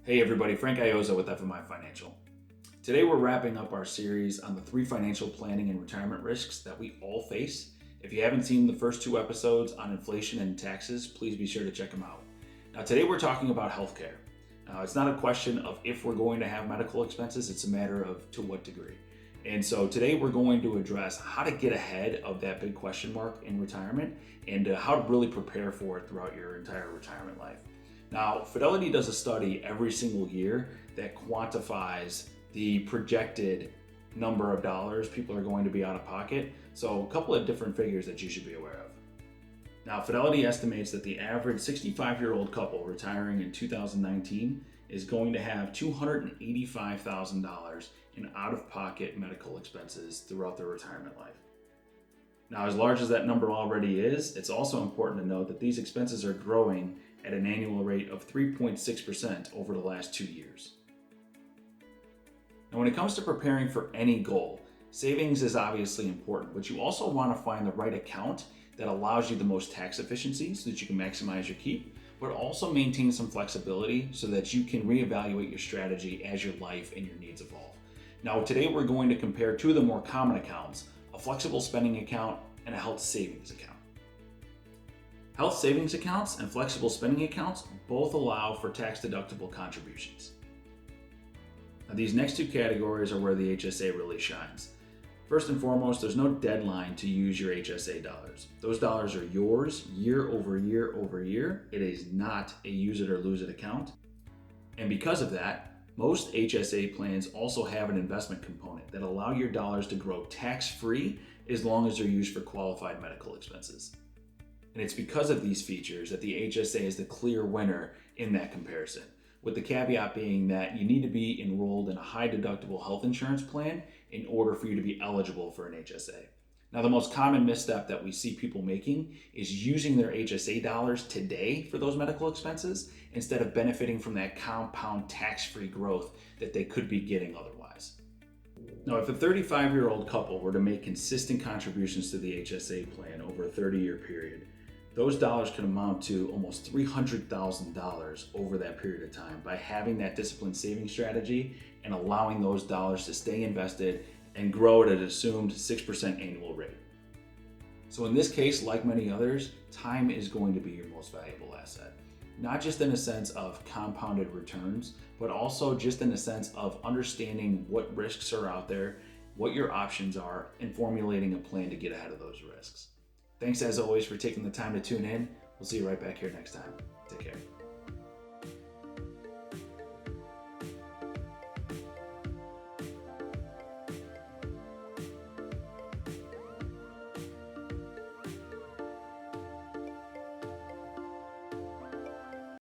Hey everybody, Frank Ioza with FMI Financial. Today we're wrapping up our series on the 3 financial planning and retirement risks that we all face. If you haven't seen the first 2 episodes on inflation and taxes, please be sure to check them out. Now today we're talking about healthcare. It's not a question of if we're going to have medical expenses, it's a matter of to what degree. And so today we're going to address how to get ahead of that big question mark in retirement and how to really prepare for it throughout your entire retirement life. Now, Fidelity does a study every single year that quantifies the projected number of dollars people are going to be out of pocket. So a couple of different figures that you should be aware of. Now, Fidelity estimates that the average 65-year-old couple retiring in 2019 is going to have $285,000 in out-of-pocket medical expenses throughout their retirement life. Now, as large as that number already is, it's also important to note that these expenses are growing at an annual rate of 3.6% over the last 2 years. Now, when it comes to preparing for any goal, savings is obviously important, but you also want to find the right account that allows you the most tax efficiency so that you can maximize your keep, but also maintain some flexibility so that you can reevaluate your strategy as your life and your needs evolve. Now, today we're going to compare 2 of the more common accounts, a flexible spending account and a health savings account. Health savings accounts and flexible spending accounts both allow for tax-deductible contributions. Now, these next 2 categories are where the HSA really shines. First and foremost, there's no deadline to use your HSA dollars. Those dollars are yours year over year over year. It is not a use it or lose it account. And because of that, most HSA plans also have an investment component that allow your dollars to grow tax-free as long as they're used for qualified medical expenses. And it's because of these features that the HSA is the clear winner in that comparison, with the caveat being that you need to be enrolled in a high deductible health insurance plan in order for you to be eligible for an HSA. Now, the most common misstep that we see people making is using their HSA dollars today for those medical expenses instead of benefiting from that compound tax-free growth that they could be getting otherwise. Now, if a 35-year-old couple were to make consistent contributions to the HSA plan over a 30-year period, those dollars could amount to almost $300,000 over that period of time by having that disciplined saving strategy and allowing those dollars to stay invested and grow at an assumed 6% annual rate. So in this case, like many others, time is going to be your most valuable asset. Not just in a sense of compounded returns, but also just in a sense of understanding what risks are out there, what your options are, and formulating a plan to get ahead of those risks. Thanks as always for taking the time to tune in. We'll see you right back here next time. Take care.